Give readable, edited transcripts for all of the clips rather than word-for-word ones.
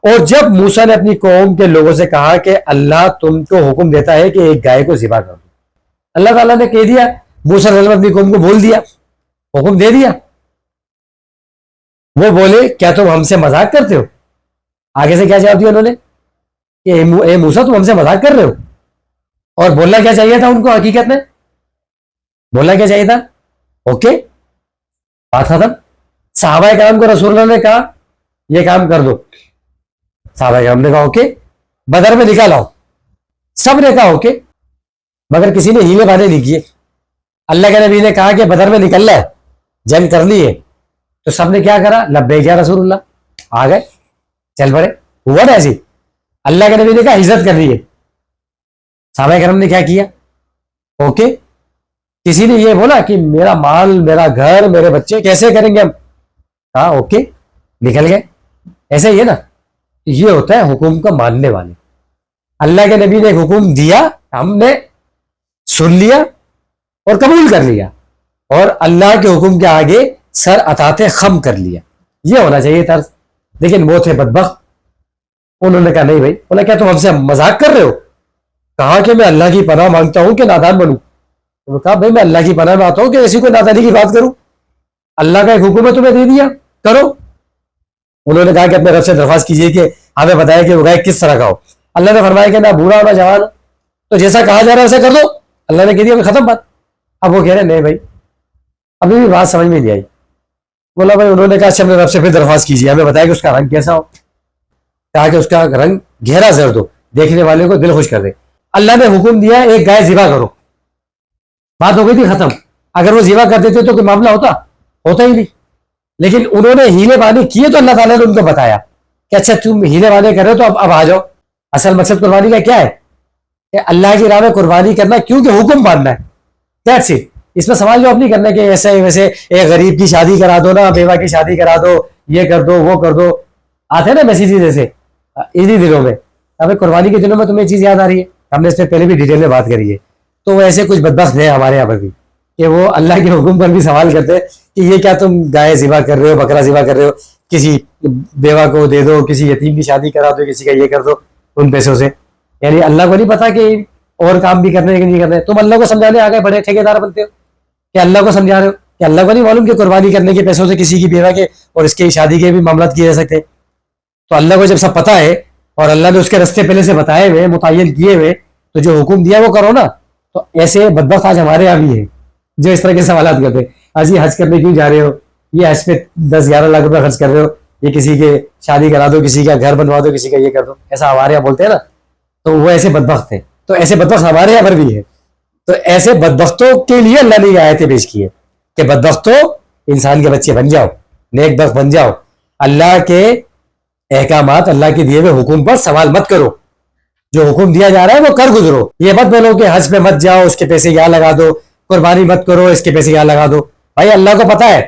اور جب موسیٰ نے اپنی قوم کے لوگوں سے کہا کہ اللہ تم کو حکم دیتا ہے کہ ایک گائے کو ذبح کر دو، اللہ تعالیٰ نے کہہ دیا، موسیٰ علیہ السلام اپنی قوم کو بول دیا، حکم دے دیا. وہ بولے کیا تم ہم سے مذاق کرتے ہو؟ آگے سے کیا جواب دیا انہوں نے کہ اے موسیٰ تم ہم سے مذاق کر رہے ہو. اور بولنا کیا چاہیے تھا ان کو؟ حقیقت میں بولنا کیا چاہیے تھا؟ اوکے، بات ختم. صحابہ کرام کو رسول اللہ نے کہا یہ کام کر دو، صحابہ کرام نے کہا اوکے. بدر میں نکالا ہو، سب نے کہا اوکے، مگر کسی نے ہیلے بہانے نہیں کیے. اللہ کے نبی نے کہا کہ بدر میں نکلنا ہے، جنگ کرنی ہے، تو سب نے کیا کرا؟ لبیک یا رسول اللہ، آ گئے، چل پڑے. ہوا نا ایسی؟ اللہ کے نبی نے کہا ہجرت کرنی ہے، صحابہ کرام نے کیا کیا؟ اوکے. کسی نے یہ بولا کہ میرا مال، میرا گھر، میرے بچے کیسے کریں گے ہم؟ کہا اوکے، نکل گئے. ایسے ہی ہے نا، یہ ہوتا ہے حکم کو ماننے والے. اللہ کے نبی نے ایک حکم دیا، ہم نے سن لیا اور قبول کر لیا، اور اللہ کے حکم کے آگے سر اطاعت خم کر لیا. یہ ہونا چاہیے طرز. لیکن وہ تھے بدبخت، انہوں نے کہا نہیں بھائی. بولا کیا تم ہم سے مذاق کر رہے ہو؟ کہا کہ میں اللہ کی پناہ مانگتا ہوں کہ نادان بنوں. انہوں نے کہا بھائی میں اللہ کی پناہ میں آتا ہوں کہ ایسی کوئی نادانی کی بات کروں. اللہ کا ایک حکم ہے تمہیں دے دیا، کرو. انہوں نے کہا کہ اپنے رب سے درخواست کیجیے کہ ہمیں بتایا کہ وہ گائے کس طرح کا ہو. اللہ نے فرمایا کہ نہ بوڑھا نہ جوان، تو جیسا کہا جا رہا ہے ویسے کر دو. اللہ نے کہہ دیا ختم بات. اب وہ کہہ رہے نہیں بھائی ابھی بھی بات سمجھ میں نہیں آئی. بولا بھائی انہوں نے کہا اچھا اپنے رب سے پھر درخواست کیجیے، ہمیں بتایا کہ اس کا رنگ کیسا ہو. کہا کہ اس کا رنگ گہرا زرد ہو، دیکھنے والے کو دل خوش کر دے. اللہ نے حکم دیا ایک گائے ذبح کرو، بات ہو گئی تھی ختم. اگر وہ ذبح کر دیتے تو کوئی معاملہ ہوتا ہی نہیں. لیکن انہوں نے ہیلے بہانے کیے تو اللہ تعالیٰ نے ان کو بتایا کہ اچھا تم ہیلے بہانے کر رہے ہو تو اب آ جاؤ. اصل مقصد قربانی کا کیا ہے؟ کہ اللہ کی راہ میں قربانی کرنا، کیونکہ حکم ماننا ہے. That's it. اس میں سوال جواب نہیں کرنا کہ ایسے ویسے ایک غریب کی شادی کرا دو نا، بیوہ کی شادی کرا دو، یہ کر دو وہ کر دو. آتے ہیں نا میسیجز ایسے انہی دنوں میں. اب قربانی کے دنوں میں تمہیں چیز یاد آ رہی ہے، ہم نے اس پہ پہلے بھی ڈیٹیل میں بات کری ہے. تو وہ ایسے کچھ بدبخت ہیں ہمارے یہاں پر بھی کہ وہ اللہ کے حکم پر بھی سوال کرتے ہیں کہ یہ کیا تم گائے ذبح کر رہے ہو، بکرا ذبح کر رہے ہو، کسی بیوہ کو دے دو، کسی یتیم کی شادی کرا دو، کسی کا یہ کر دو ان پیسوں سے. یعنی اللہ کو نہیں پتا کہ اور کام بھی کرنے کہ نہیں کرنے. تم اللہ کو سمجھانے آ گئے، بڑے ٹھیکیدار بنتے ہو کہ اللہ کو سمجھا رہے ہو کہ اللہ کو نہیں معلوم کہ قربانی کرنے کے پیسوں سے کسی کی بیوہ کے اور اس کی شادی کے بھی معاملات کیے جا سکتے. تو اللہ کو جب سب پتا ہے اور اللہ نے اس کے رستے پہلے سے بتائے ہوئے، متعین کیے ہوئے، تو جو حکم دیا وہ کرو نا. تو ایسے بدبخت آج ہمارے یہاں بھی ہیں جو اس طرح کے سوالات کرتے ہیں. آج یہ حج کرنے کیوں جا رہے ہو، یہ حج پہ 10-11 لاکھ روپے خرچ کر رہے ہو، یہ کسی کے شادی کرا دو، کسی کا گھر بنوا دو، کسی کا یہ کر دو. ایسا ہمارے یہاں بولتے ہیں نا. تو وہ ایسے بدبخت ہیں. تو ایسے بدبخت ہمارے یہاں پر بھی ہے. تو ایسے بدبختوں کے لیے اللہ نے یہ آیتیں پیش کی ہے کہ بدبختوں انسان کے بچے بن جاؤ، نیک بخت بن جاؤ. اللہ کے احکامات، اللہ کے دیے ہوئے حکم پر سوال مت کرو. جو حکم دیا جا رہا ہے وہ کر گزرو. یہ مت بولو کہ حج پہ مت جاؤ، اس کے پیسے یہاں لگا دو، قربانی مت کرو، اس کے پیسے یہاں لگا دو. بھائی اللہ کو پتا ہے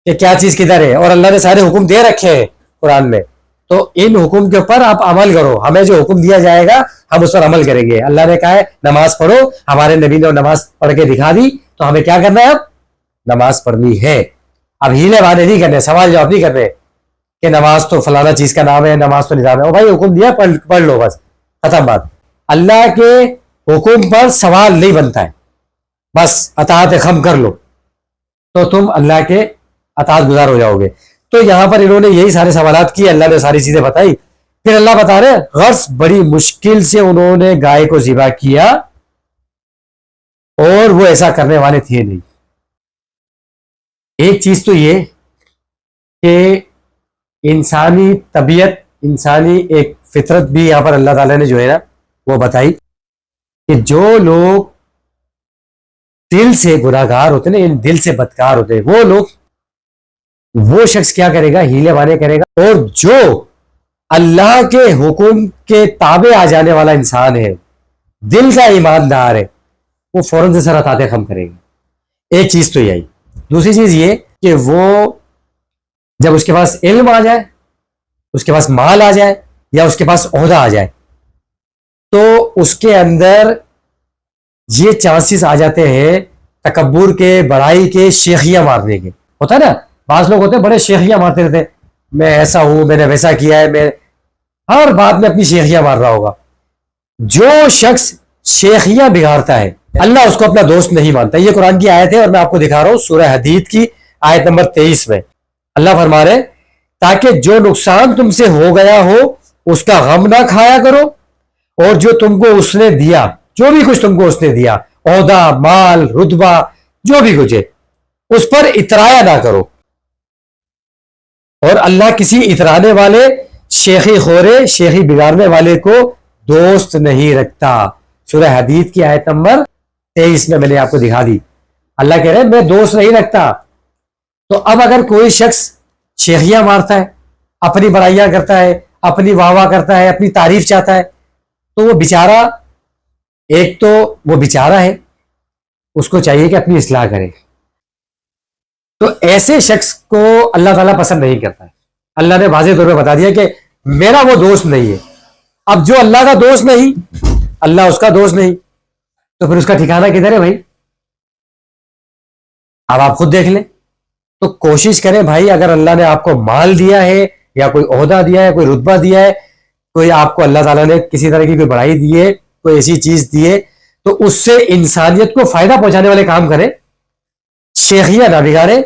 کہ کیا چیز کدھر ہے، اور اللہ نے سارے حکم دے رکھے ہیں قرآن میں. تو ان حکم کے اوپر آپ عمل کرو. ہمیں جو حکم دیا جائے گا ہم اس پر عمل کریں گے. اللہ نے کہا ہے نماز پڑھو، ہمارے نبی نے نماز پڑھ کے دکھا دی، تو ہمیں کیا کرنا ہے؟ اب نماز پڑھنی ہے. اب ہیلے بہانے نہیں کرنے، سوال جواب نہیں کرنے کہ نماز تو فلانا چیز کا نام ہے، نماز تو نظام ہے. او بھائی حکم دیا پڑھ لو، بس ختم بات. اللہ کے حکم پر سوال نہیں بنتا ہے، بس اطاعت خم کر لو تو تم اللہ کے اطاعت گزار ہو جاؤ گے. تو یہاں پر انہوں نے یہی سارے سوالات کیے، اللہ نے ساری چیزیں بتائی. پھر اللہ بتا رہے غرض بڑی مشکل سے انہوں نے گائے کو ذبح کیا، اور وہ ایسا کرنے والے تھے نہیں. ایک چیز تو یہ کہ انسانی طبیعت، انسانی ایک فطرت بھی یہاں پر اللہ تعالیٰ نے جو ہے نا وہ بتائی کہ جو لوگ دل سے گناہ گار ہوتے ہیں، دل سے بدکار ہوتے ہیں، وہ لوگ، وہ شخص کیا کرے گا؟ ہیلے بہانے کرے گا. اور جو اللہ کے حکم کے تابع آ جانے والا انسان ہے، دل کا ایماندار ہے، وہ فوراً سے سر اطاعت خم کرے گا. ایک چیز تو یہی. دوسری چیز یہ کہ وہ جب اس کے پاس علم آ جائے، اس کے پاس مال آ جائے، یا اس کے پاس عہدہ آ جائے، تو اس کے اندر یہ چانسز آ جاتے ہیں تکبر کے، بڑائی کے، شیخیاں مارنے کے. ہوتا ہے نا، بعض لوگ ہوتے ہیں بڑے شیخیاں مارتے رہتے ہیں، میں ایسا ہوں، میں نے ویسا کیا ہے، میں ہر بات میں اپنی شیخیاں مار رہا ہوگا. جو شخص شیخیاں بگاڑتا ہے اللہ اس کو اپنا دوست نہیں مانتا. یہ قرآن کی آیت ہے اور میں آپ کو دکھا رہا ہوں سورہ حدید کی آیت نمبر 23 میں. اللہ فرما رہے تاکہ جو نقصان تم سے ہو گیا ہو اس کا غم نہ کھایا کرو، اور جو تم کو اس نے دیا، جو بھی کچھ تم کو اس نے دیا، عہدہ، مال، رتبہ، جو بھی کچھ ہے، اس پر اترایا نہ کرو. اور اللہ کسی اترانے والے، شیخی خورے، شیخی بگاڑنے والے کو دوست نہیں رکھتا. سورہ حدید کی آیت نمبر 23 میں نے آپ کو دکھا دی. اللہ کہہ رہے میں دوست نہیں رکھتا. تو اب اگر کوئی شخص شیخیاں مارتا ہے، اپنی بڑائیاں کرتا ہے، اپنی واہ واہ کرتا ہے، اپنی تعریف چاہتا ہے، تو وہ بیچارہ، ایک تو وہ بیچارہ ہے، اس کو چاہیے کہ اپنی اصلاح کرے. تو ایسے شخص کو اللہ تعالیٰ پسند نہیں کرتا ہے. اللہ نے واضح طور پہ بتا دیا کہ میرا وہ دوست نہیں ہے. اب جو اللہ کا دوست نہیں، اللہ اس کا دوست نہیں، تو پھر اس کا ٹھکانہ کدھر ہے بھائی؟ اب آپ خود دیکھ لیں. تو کوشش کریں بھائی، اگر اللہ نے آپ کو مال دیا ہے یا کوئی عہدہ دیا ہے، کوئی رتبہ دیا ہے، کوئی آپ کو اللہ تعالیٰ نے کسی طرح کی کوئی بڑائی دی ہے، کوئی ایسی چیز دی ہے، تو اس سے انسانیت کو فائدہ پہنچانے والے کام کریں. شیخیاں نہ بگاڑے.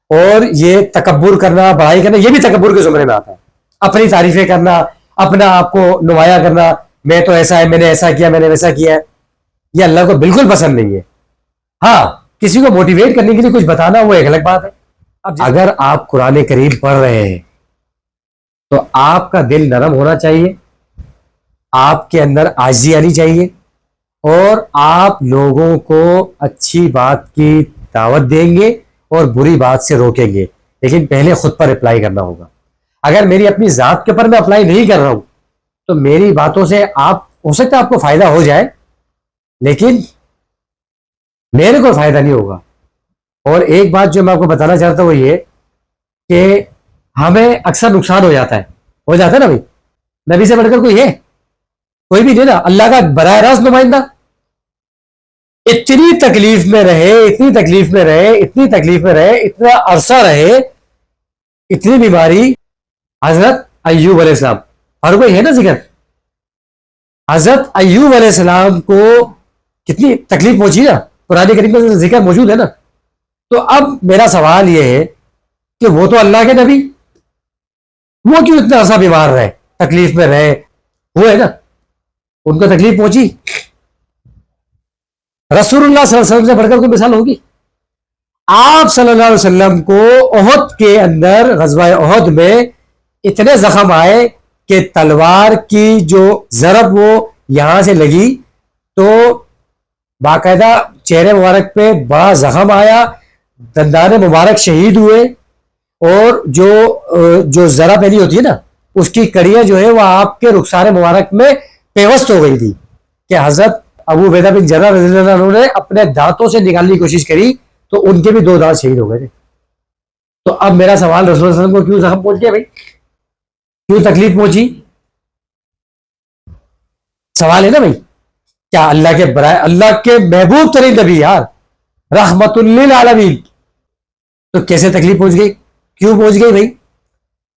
اور یہ تکبر کرنا، بڑائی کرنا، یہ بھی تکبر کے زمرے میں آتا ہے. اپنی تعریفیں کرنا، اپنا آپ کو نمایاں کرنا، میں تو ایسا ہے، میں نے ایسا کیا، میں نے ویسا کیا ہے، یہ اللہ کو بالکل پسند نہیں ہے. ہاں کسی کو موٹیویٹ کرنے کے لیے کچھ بتانا وہ ایک الگ بات ہے. اب اگر آپ قرآن کریم پڑھ رہے ہیں تو آپ کا دل نرم ہونا چاہیے، آپ کے اندر عاجزی آنی چاہیے، اور آپ لوگوں کو اچھی بات کی دعوت دیں گے اور بری بات سے روکیں گے. لیکن پہلے خود پر اپلائی کرنا ہوگا. اگر میری اپنی ذات کے اوپر میں اپلائی نہیں کر رہا ہوں تو میری باتوں سے آپ، ہو سکتا ہے آپ کو فائدہ ہو جائے، لیکن میرے کو فائدہ نہیں ہوگا. اور ایک بات جو میں آپ کو بتانا چاہتا ہوں وہ یہ کہ ہمیں اکثر نقصان ہو جاتا ہے نا بھائی. نبی سے بڑھ کر کوئی ہے؟ کوئی بھی نہیں نا. اللہ کا براہ راست نمائندہ اتنی تکلیف میں رہے، اتنی تکلیف میں رہے، اتنی تکلیف میں رہے، اتنا عرصہ رہے، اتنی بیماری. حضرت ایوب علیہ السلام، اور کوئی ہے نا ذکر؟ حضرت ایوب علیہ السلام کو کتنی تکلیف پہنچی نا، قرآن کریم میں ذکر موجود ہے نا. تو اب میرا سوال یہ ہے کہ وہ تو اللہ کے نبی، وہ کیوں اتنا عرصہ بیمار رہے، تکلیف میں رہے؟ وہ ہے نا، ان کو تکلیف پہنچی. رسول اللہ صلی اللہ علیہ وسلم سے بڑھ کر کوئی مثال ہوگی؟ آپ صلی اللہ علیہ وسلم کو احد کے اندر، غزوہ احد میں اتنے زخم آئے کہ تلوار کی جو ضرب وہ یہاں سے لگی تو باقاعدہ چہرے مبارک پہ بڑا زخم آیا، دندان مبارک شہید ہوئے، اور جو ضرب پہنی ہوتی ہے نا، اس کی کڑیاں جو ہے وہ آپ کے رخسار مبارک میں پیوست ہو گئی تھی کہ حضرت ابو عبیدہ بن جرح رضی اللہ عنہ نے اپنے دانتوں سے نکالنے کی کوشش کری تو ان کے بھی 2 دانت شہید ہو گئے تھے. تو اب میرا سوال، رسول اللہ صلی اللہ علیہ وسلم کو کیوں زخم پہنچ گیا بھائی؟ کیوں تکلیف پہنچی؟ سوال ہے نا بھائی. کیا اللہ کے برائے، اللہ کے محبوب ترین نبی یار، رحمت للعالمین، تو کیسے تکلیف پہنچ گئی؟ کیوں پہنچ گئی بھائی؟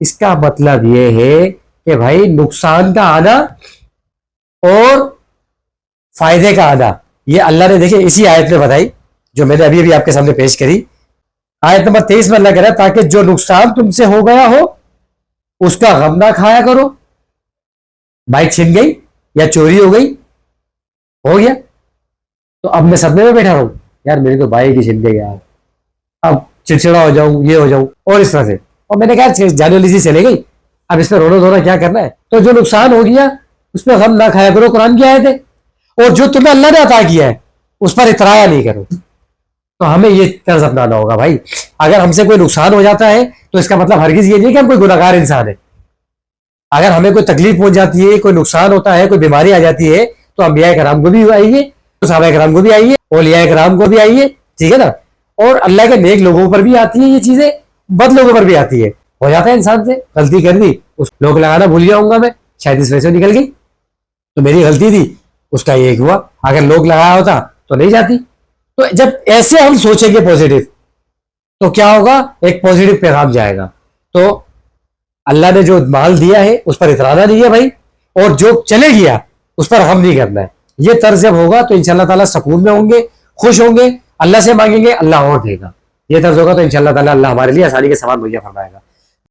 اس کا مطلب یہ ہے کہ بھائی نقصان کا آنا اور فائدے کا آنا، یہ اللہ نے دیکھیں اسی آیت میں بتائی جو میں نے ابھی ابھی آپ کے سامنے پیش کری. آیت نمبر 23 میں اللہ کہہ رہا ہے تاکہ جو نقصان تم سے ہو گیا ہو اس کا غم نہ کھایا کرو. بائک چھن گئی یا چوری ہو گئی، ہو گیا، تو اب میں صدمے میں بیٹھا رہوں، یار میری تو بائک ہی چھن گئی یار، اب چڑچڑا ہو جاؤں، یہ ہو جاؤں، اور اس طرح سے. اور میں نے کہا جانے والی چیز چلے گئی، اب اس میں رونا دھونا کیا کرنا ہے. تو جو نقصان ہو گیا اس پہ غم نہ کھایا کرو، قرآن کی آیت ہے. اور جو تمہیں اللہ نے عطا کیا ہے اس پر اترایا نہیں کرو. تو ہمیں یہ طرز اپنانا ہوگا بھائی. اگر ہم سے کوئی نقصان ہو جاتا ہے تو اس کا مطلب ہرگز یہ نہیں کہ ہم کوئی گناہگار انسان ہے. اگر ہمیں کوئی تکلیف پہنچ جاتی ہے، کوئی نقصان ہوتا ہے، کوئی بیماری آ جاتی ہے، تو انبیاء کرام کو بھی آئیے، صحابہ کرام کو بھی آئیے، اولیاء کرام کو بھی آئیے، ٹھیک ہے نا. اور اللہ کے نیک لوگوں پر بھی آتی ہیں یہ چیزیں، بد لوگوں پر بھی آتی ہے. ہو جاتا ہے انسان سے، غلطی کر دی، اس لوگ لگانا بھول گیا ہوں گا میں، شاید اس وجہ سے نکل گئی، تو میری غلطی تھی، اس کا یہ ہوا. اگر لوگ لگایا ہوتا تو نہیں جاتی. تو جب ایسے ہم سوچیں گے پوزیٹو، تو کیا ہوگا؟ ایک پوزیٹو پیغام جائے گا. تو اللہ نے جو مال دیا ہے اس پر اترانا نہیں ہے بھائی. اور جو چلے گیا اس پر غم نہیں کرنا ہے. یہ طرز جب ہوگا تو انشاءاللہ تعالیٰ سکون میں ہوں گے, خوش ہوں گے, اللہ سے مانگیں گے, اللہ اور دے گا. یہ طرز ہوگا تو انشاءاللہ تعالیٰ اللہ ہمارے لیے آسانی کے سامان مہیا فرمائے گا.